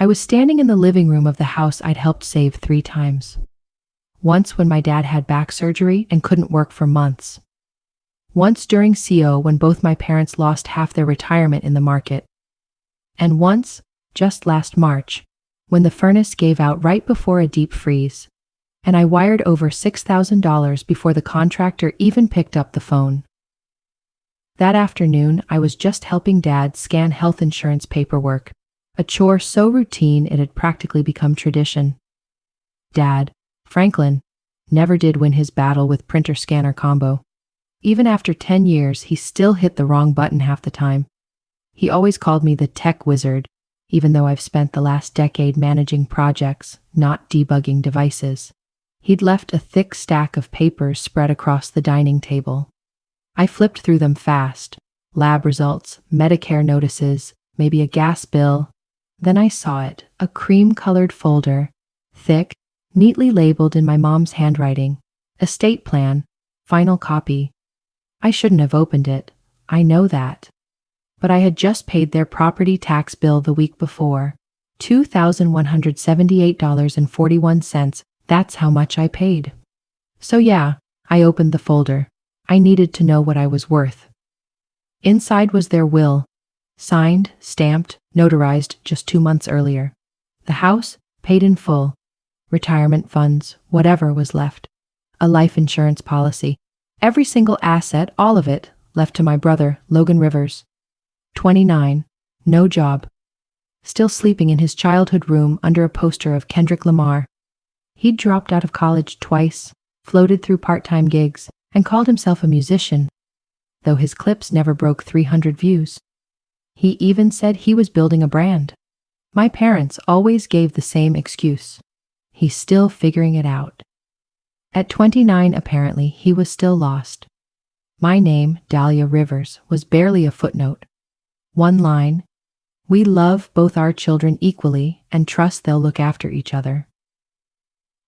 I was standing in the living room of the house I'd helped save 3 times. Once when my dad had back surgery and couldn't work for months. Once during CO when both my parents lost half their retirement in the market. And once, just last March, when the furnace gave out right before a deep freeze, and I wired over $6,000 before the contractor even picked up the phone. That afternoon, I was just helping Dad scan health insurance paperwork, a chore so routine it had practically become tradition. Dad, Franklin, never did win his battle with printer-scanner combo. Even after 10 years, he still hit the wrong button half the time. He always called me the tech wizard, even though I've spent the last decade managing projects, not debugging devices. He'd left a thick stack of papers spread across the dining table. I flipped through them fast. Lab results, Medicare notices, maybe a gas bill. Then I saw it, a cream-colored folder, thick, neatly labeled in my mom's handwriting. Estate plan, final copy. I shouldn't have opened it, I know that. But I had just paid their property tax bill the week before. $2,178.41, that's how much I paid. So yeah, I opened the folder. I needed to know what I was worth. Inside was their will, signed, stamped, notarized just 2 months earlier. The house, paid in full. Retirement funds, whatever was left. A life insurance policy. Every single asset, all of it, left to my brother, Logan Rivers. 29, no job. Still sleeping in his childhood room under a poster of Kendrick Lamar. He'd dropped out of college twice, floated through part-time gigs, and called himself a musician, though his clips never broke 300 views. He even said he was building a brand. My parents always gave the same excuse. He's still figuring it out. At 29, apparently, he was still lost. My name, Dahlia Rivers, was barely a footnote. One line, we love both our children equally and trust they'll look after each other.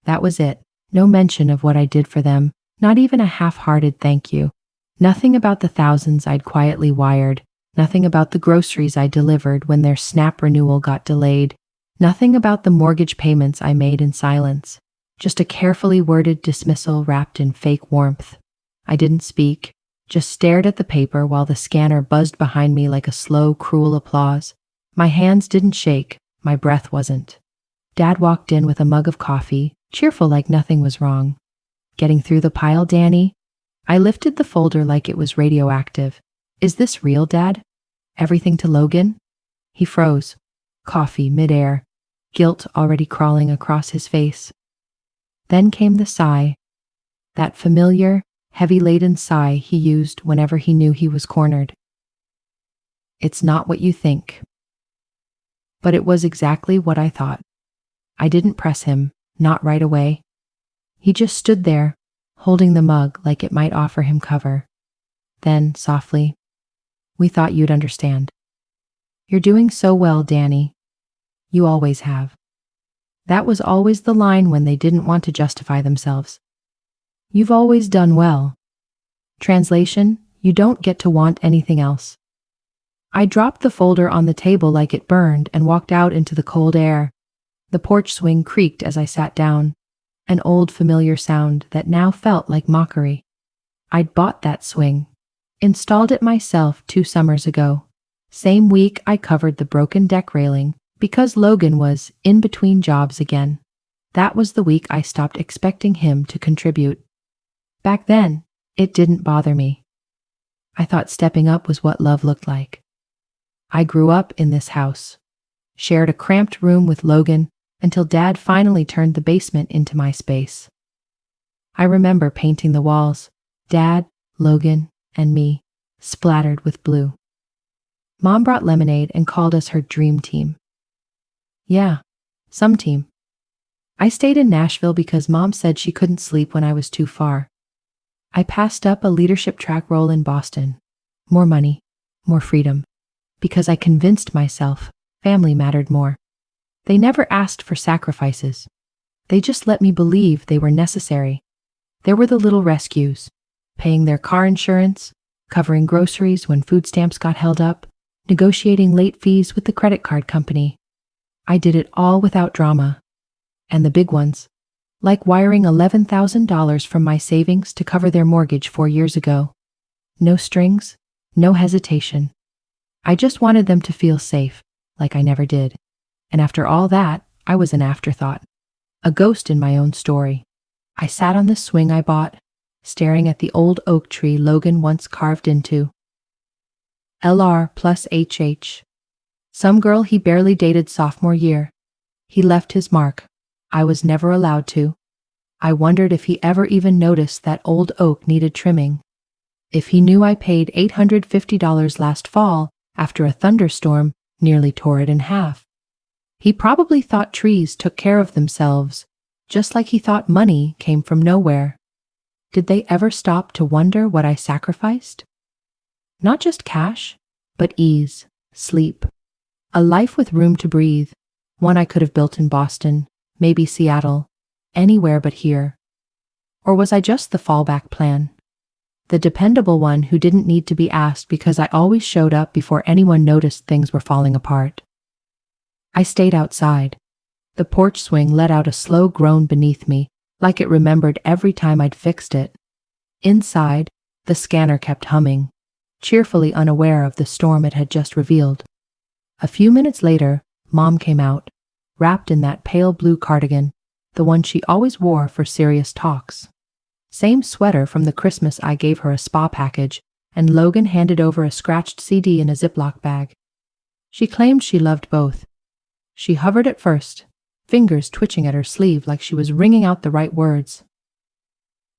That was it. No mention of what I did for them, not even a half-hearted thank you. Nothing about the thousands I'd quietly wired, nothing about the groceries I delivered when their SNAP renewal got delayed, nothing about the mortgage payments I made in silence. Just a carefully worded dismissal wrapped in fake warmth. I didn't speak, just stared at the paper while the scanner buzzed behind me like a slow, cruel applause. My hands didn't shake, my breath wasn't. Dad walked in with a mug of coffee, cheerful like nothing was wrong. Getting through the pile, Danny? I lifted the folder like it was radioactive. Is this real, Dad? Everything to Logan? He froze. Coffee midair. Guilt already crawling across his face. Then came the sigh. That familiar, heavy-laden sigh he used whenever he knew he was cornered. It's not what you think. But it was exactly what I thought. I didn't press him, not right away. He just stood there, holding the mug like it might offer him cover. Then, softly, we thought you'd understand. You're doing so well, Danny. You always have. That was always the line when they didn't want to justify themselves. You've always done well. Translation, you don't get to want anything else. I dropped the folder on the table like it burned and walked out into the cold air. The porch swing creaked as I sat down, an old familiar sound that now felt like mockery. I'd bought that swing, installed it myself 2 summers ago. Same week I covered the broken deck railing because Logan was in between jobs again. That was the week I stopped expecting him to contribute. Back then, it didn't bother me. I thought stepping up was what love looked like. I grew up in this house, shared a cramped room with Logan until Dad finally turned the basement into my space. I remember painting the walls, Dad, Logan, and me, splattered with blue. Mom brought lemonade and called us her dream team. Yeah, some team. I stayed in Nashville because Mom said she couldn't sleep when I was too far. I passed up a leadership track role in Boston. More money, more freedom. Because I convinced myself family mattered more. They never asked for sacrifices. They just let me believe they were necessary. There were the little rescues, paying their car insurance, covering groceries when food stamps got held up, negotiating late fees with the credit card company. I did it all without drama. And the big ones, like wiring $11,000 from my savings to cover their mortgage 4 years ago. No strings, no hesitation. I just wanted them to feel safe, like I never did. And after all that, I was an afterthought, a ghost in my own story. I sat on the swing I bought, staring at the old oak tree Logan once carved into. LR plus HH. Some girl he barely dated sophomore year. He left his mark. I was never allowed to. I wondered if he ever even noticed that old oak needed trimming. If he knew I paid $850 last fall after a thunderstorm nearly tore it in half. He probably thought trees took care of themselves, just like he thought money came from nowhere. Did they ever stop to wonder what I sacrificed? Not just cash, but ease, sleep, a life with room to breathe, one I could have built in Boston, maybe Seattle, anywhere but here. Or was I just the fallback plan? The dependable one who didn't need to be asked because I always showed up before anyone noticed things were falling apart. I stayed outside. The porch swing let out a slow groan beneath me, like it remembered every time I'd fixed it. Inside, the scanner kept humming, cheerfully unaware of the storm it had just revealed. A few minutes later, Mom came out, wrapped in that pale blue cardigan, the one she always wore for serious talks. Same sweater from the Christmas I gave her a spa package, and Logan handed over a scratched CD in a Ziploc bag. She claimed she loved both. She hovered at first, fingers twitching at her sleeve like she was wringing out the right words.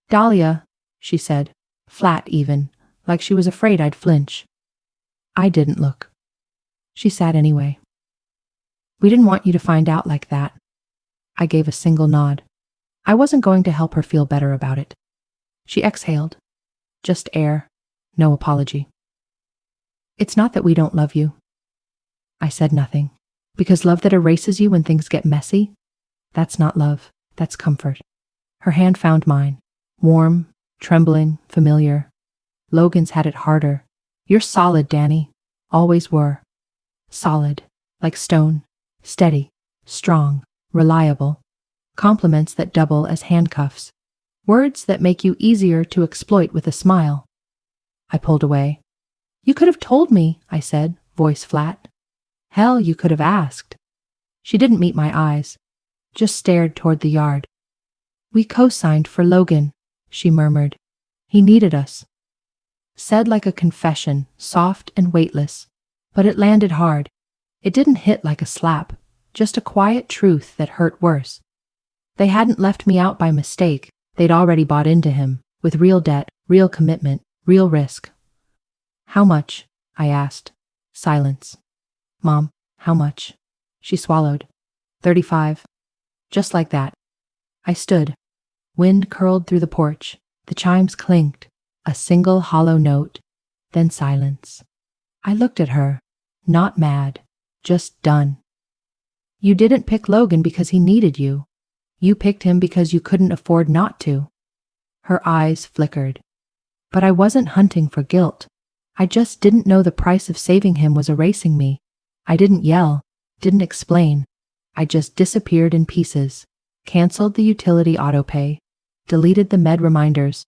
Dahlia, she said, flat even, like she was afraid I'd flinch. I didn't look. She sat anyway. We didn't want you to find out like that. I gave a single nod. I wasn't going to help her feel better about it. She exhaled. Just air, no apology. It's not that we don't love you. I said nothing, because love that erases you when things get messy, that's not love, that's comfort. Her hand found mine, warm, trembling, familiar. Logan's had it harder. You're solid, Danny. Always were. Solid, like stone, steady, strong, reliable. Compliments that double as handcuffs. Words that make you easier to exploit with a smile. I pulled away. You could have told me, I said, voice flat. Hell, you could have asked. She didn't meet my eyes, just stared toward the yard. We co-signed for Logan, she murmured. He needed us. Said like a confession, soft and weightless, but it landed hard. It didn't hit like a slap, just a quiet truth that hurt worse. They hadn't left me out by mistake. They'd already bought into him, with real debt, real commitment, real risk. How much? I asked. Silence. Mom, how much? She swallowed. 35. Just like that. I stood. Wind curled through the porch. The chimes clinked. A single hollow note. Then silence. I looked at her. Not mad. Just done. You didn't pick Logan because he needed you. You picked him because you couldn't afford not to. Her eyes flickered. But I wasn't hunting for guilt. I just didn't know the price of saving him was erasing me. I didn't yell, didn't explain. I just disappeared in pieces, canceled the utility autopay, deleted the med reminders,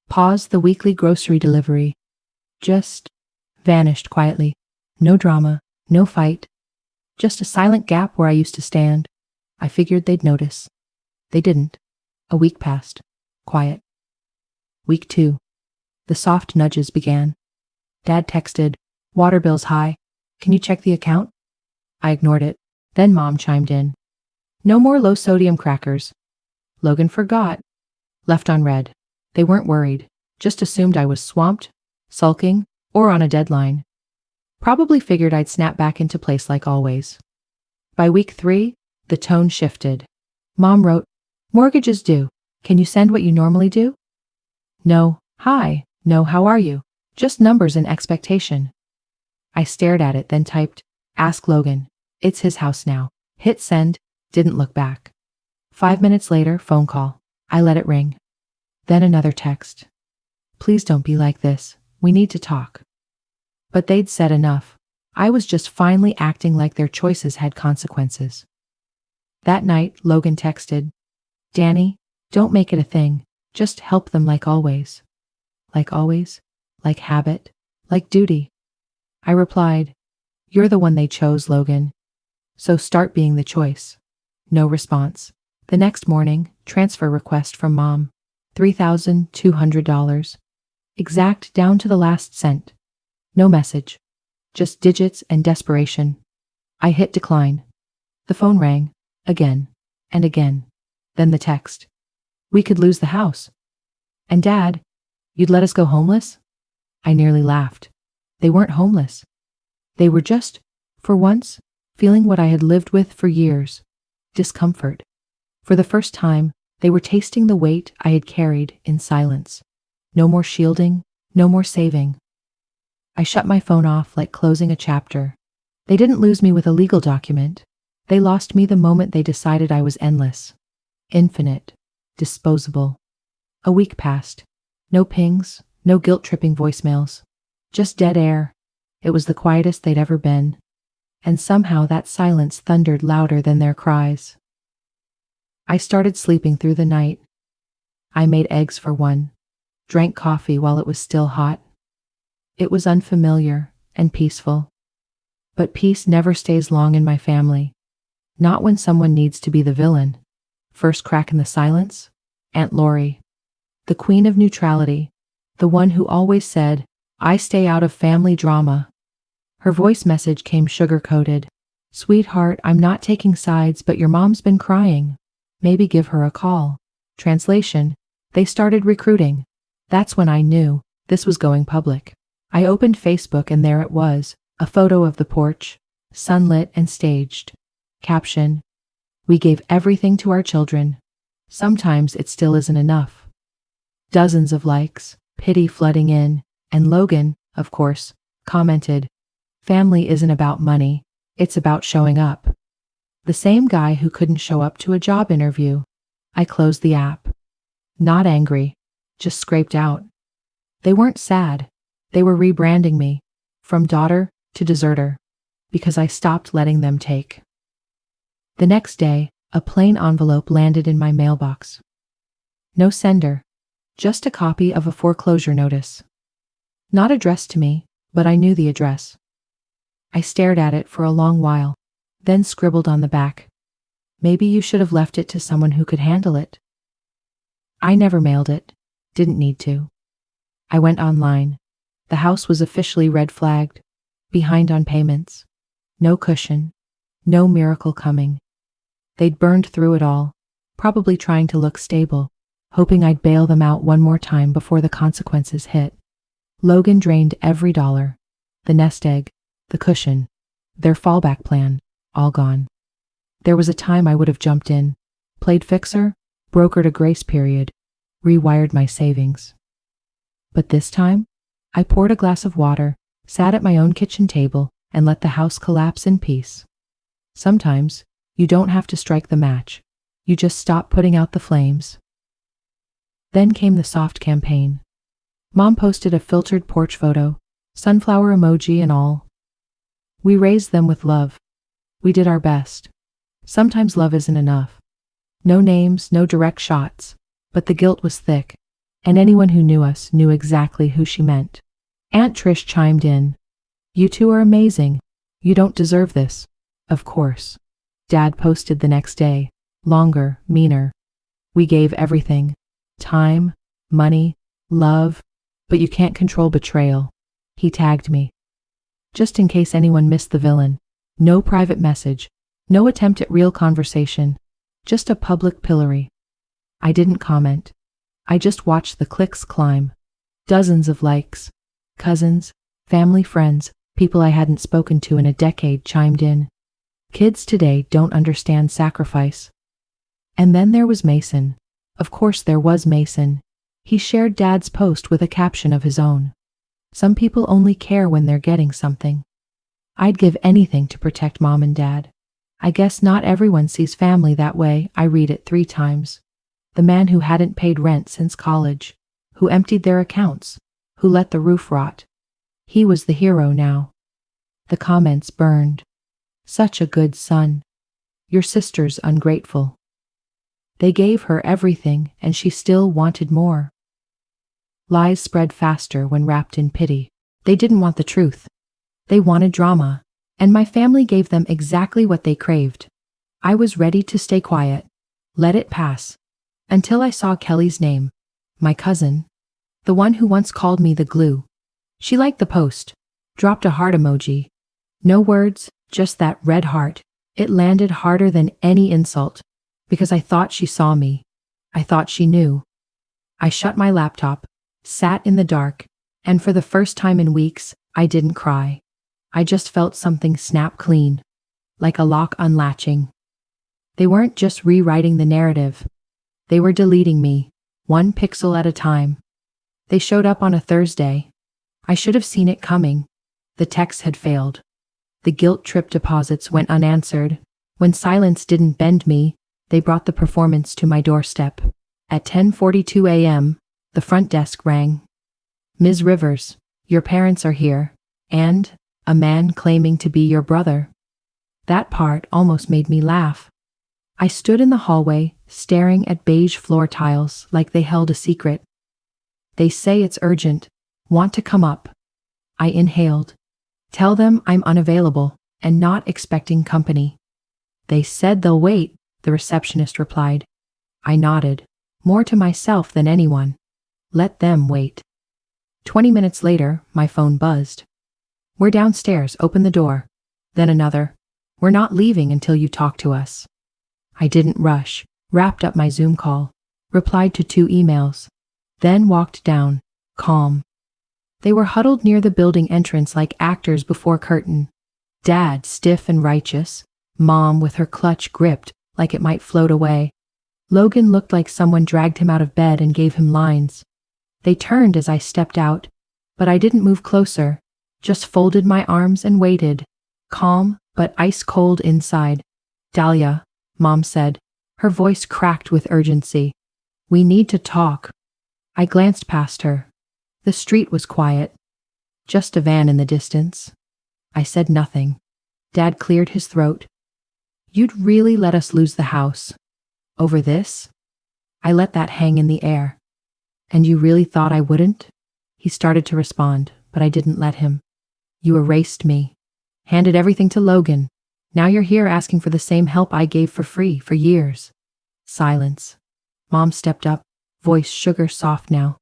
paused the weekly grocery delivery. Just vanished quietly. No drama, no fight. Just a silent gap where I used to stand. I figured they'd notice. They didn't. A week passed. Quiet. Week 2. The soft nudges began. Dad texted, water bill's high. Can you check the account? I ignored it. Then Mom chimed in. No more low-sodium crackers. Logan forgot. Left on red. They weren't worried. Just assumed I was swamped, sulking, or on a deadline. Probably figured I'd snap back into place like always. By week 3, the tone shifted. Mom wrote, mortgage is due. Can you send what you normally do? No. Hi. No, how are you? Just numbers and expectation. I stared at it, then typed, ask Logan. It's his house now. Hit send, didn't look back. 5 minutes later, phone call. I let it ring. Then another text. Please don't be like this. We need to talk. But they'd said enough. I was just finally acting like their choices had consequences. That night, Logan texted, "Danny, don't make it a thing. Just help them like always." Like always? Like habit? Like duty? I replied, "You're the one they chose, Logan. So start being the choice." No response. The next morning, transfer request from mom. $3,200. Exact down to the last cent. No message. Just digits and desperation. I hit decline. The phone rang. Again. And again. Then the text. "We could lose the house." And Dad, "You'd let us go homeless?" I nearly laughed. They weren't homeless. They were just, for once, feeling what I had lived with for years. Discomfort. For the first time, they were tasting the weight I had carried in silence. No more shielding, no more saving. I shut my phone off like closing a chapter. They didn't lose me with a legal document. They lost me the moment they decided I was endless. Infinite. Disposable. A week passed. No pings, no guilt-tripping voicemails. Just dead air. It was the quietest they'd ever been. And somehow that silence thundered louder than their cries. I started sleeping through the night. I made eggs for one. Drank coffee while it was still hot. It was unfamiliar and peaceful. But peace never stays long in my family. Not when someone needs to be the villain. First crack in the silence? Aunt Lori. The queen of neutrality. The one who always said, "I stay out of family drama." Her voice message came sugar-coated. "Sweetheart, I'm not taking sides, but your mom's been crying. Maybe give her a call." Translation: They started recruiting. That's when I knew this was going public. I opened Facebook and there it was, a photo of the porch, sunlit and staged. Caption: "We gave everything to our children. Sometimes it still isn't enough." Dozens of likes, pity flooding in, and Logan, of course, commented, "Family isn't about money, it's about showing up." The same guy who couldn't show up to a job interview. I closed the app. Not angry, just scraped out. They weren't sad. They were rebranding me, from daughter to deserter, because I stopped letting them take. The next day, a plain envelope landed in my mailbox. No sender, just a copy of a foreclosure notice. Not addressed to me, but I knew the address. I stared at it for a long while, then scribbled on the back, "Maybe you should have left it to someone who could handle it." I never mailed it, didn't need to. I went online. The house was officially red flagged, behind on payments. No cushion, no miracle coming. They'd burned through it all, probably trying to look stable, hoping I'd bail them out one more time before the consequences hit. Logan drained every dollar. The nest egg, the cushion, their fallback plan, all gone. There was a time I would have jumped in, played fixer, brokered a grace period, rewired my savings. But this time, I poured a glass of water, sat at my own kitchen table, and let the house collapse in peace. Sometimes, you don't have to strike the match. You just stop putting out the flames. Then came the soft campaign. Mom posted a filtered porch photo, sunflower emoji and all. We raised them with love. We did our best. Sometimes love isn't enough. No names, no direct shots, but the guilt was thick, and anyone who knew us knew exactly who she meant. Aunt Trish chimed in. "You two are amazing. You don't deserve this." Of course. Dad posted the next day, longer, meaner. "We gave everything. Time, money, love, but you can't control betrayal." He tagged me. Just in case anyone missed the villain. No private message. No attempt at real conversation. Just a public pillory. I didn't comment. I just watched the clicks climb. Dozens of likes. Cousins, family, friends, people I hadn't spoken to in a decade chimed in. Kids today don't understand sacrifice. And then there was Mason. Of course there was Mason. He shared Dad's post with a caption of his own. Some people only care when they're getting something. I'd give anything to protect Mom and Dad. I guess not everyone sees family that way. I read it 3 times. The man who hadn't paid rent since college, who emptied their accounts, who let the roof rot. He was the hero now. The comments burned. Such a good son. Your sister's ungrateful. They gave her everything and she still wanted more. Lies spread faster when wrapped in pity. They didn't want the truth. They wanted drama, and my family gave them exactly what they craved. I was ready to stay quiet, let it pass, until I saw Kelly's name, my cousin, the one who once called me the glue. She liked the post, dropped a heart emoji. No words, just that red heart. It landed harder than any insult, because I thought she saw me. I thought she knew. I shut my laptop, sat in the dark, and for the first time in weeks, I didn't cry. I just felt something snap clean, like a lock unlatching. They weren't just rewriting the narrative. They were deleting me, one pixel at a time. They showed up on a Thursday. I should have seen it coming. The text had failed. The guilt trip deposits went unanswered. When silence didn't bend me, they brought the performance to my doorstep. At 10:42 a.m., the front desk rang. Ms. Rivers, your parents are here, and a man claiming to be your brother. That part almost made me laugh. I stood in the hallway, staring at beige floor tiles like they held a secret. They say it's urgent. Want to come up? I inhaled. Tell them I'm unavailable and not expecting company. They said they'll wait, the receptionist replied. I nodded, more to myself than anyone. Let them wait. 20 minutes later, my phone buzzed. We're downstairs, open the door. Then another. We're not leaving until you talk to us. I didn't rush, wrapped up my Zoom call, replied to 2 emails, then walked down, calm. They were huddled near the building entrance like actors before curtain. Dad, stiff and righteous, Mom with her clutch gripped like it might float away. Logan looked like someone dragged him out of bed and gave him lines. They turned as I stepped out, but I didn't move closer, just folded my arms and waited, calm but ice cold inside. Dahlia, Mom said, her voice cracked with urgency. We need to talk. I glanced past her. The street was quiet. Just a van in the distance. I said nothing. Dad cleared his throat. You'd really let us lose the house. Over this? I let that hang in the air. And you really thought I wouldn't? He started to respond, but I didn't let him. You erased me. Handed everything to Logan. Now you're here asking for the same help I gave for free for years. Silence. Mom stepped up, voice sugar soft now.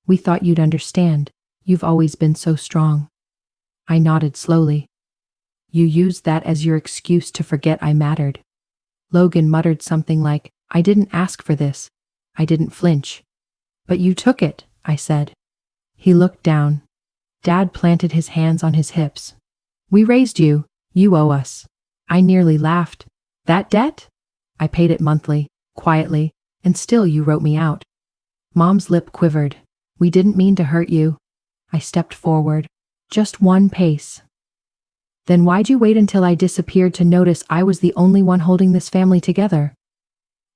We thought you'd understand. You've always been so strong. I nodded slowly. You used that as your excuse to forget I mattered. Logan muttered something like, I didn't ask for this. I didn't flinch. But you took it, I said. He looked down. Dad planted his hands on his hips. We raised you. You owe us. I nearly laughed. That debt? I paid it monthly, quietly, and still you wrote me out. Mom's lip quivered. We didn't mean to hurt you. I stepped forward. Just one pace. Then why'd you wait until I disappeared to notice I was the only one holding this family together?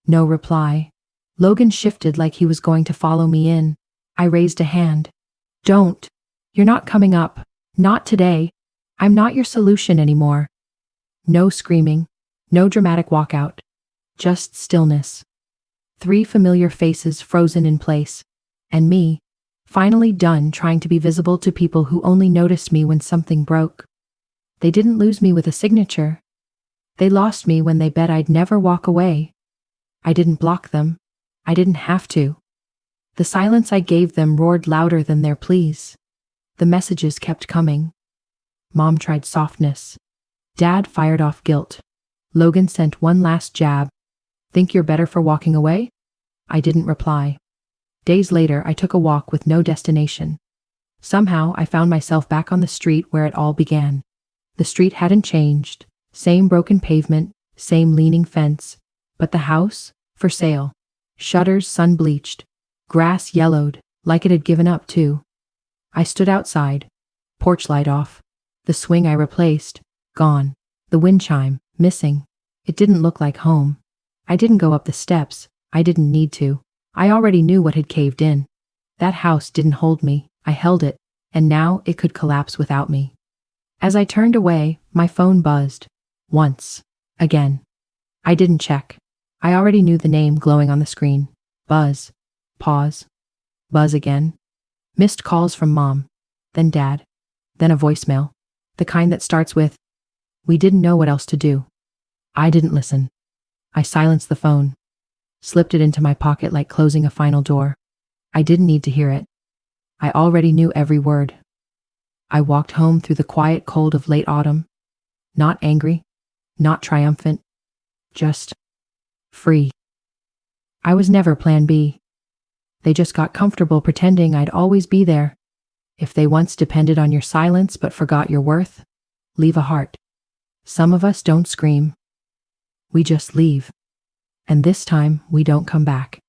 No reply. Logan shifted like he was going to follow me in. I raised a hand. Don't. You're not coming up. Not today. I'm not your solution anymore. No screaming. No dramatic walkout. Just stillness. 3 familiar faces frozen in place. And me, finally done trying to be visible to people who only noticed me when something broke. They didn't lose me with a signature. They lost me when they bet I'd never walk away. I didn't block them. I didn't have to. The silence I gave them roared louder than their pleas. The messages kept coming. Mom tried softness. Dad fired off guilt. Logan sent one last jab. Think you're better for walking away? I didn't reply. Days later, I took a walk with no destination. Somehow, I found myself back on the street where it all began. The street hadn't changed. Same broken pavement, same leaning fence. But the house? For sale. Shutters sun-bleached. Grass yellowed, like it had given up too. I stood outside. Porch light off. The swing I replaced. Gone. The wind chime. Missing. It didn't look like home. I didn't go up the steps. I didn't need to. I already knew what had caved in. That house didn't hold me. I held it. And now it could collapse without me. As I turned away, my phone buzzed. Once. Again. I didn't check. I already knew the name glowing on the screen. Buzz. Pause. Buzz again. Missed calls from Mom. Then Dad. Then a voicemail. The kind that starts with, "We didn't know what else to do." I didn't listen. I silenced the phone. Slipped it into my pocket like closing a final door. I didn't need to hear it. I already knew every word. I walked home through the quiet cold of late autumn. Not angry. Not triumphant. Just free. I was never plan B. They just got comfortable pretending I'd always be there. If they once depended on your silence but forgot your worth, leave a heart. Some of us don't scream. We just leave. And this time, we don't come back.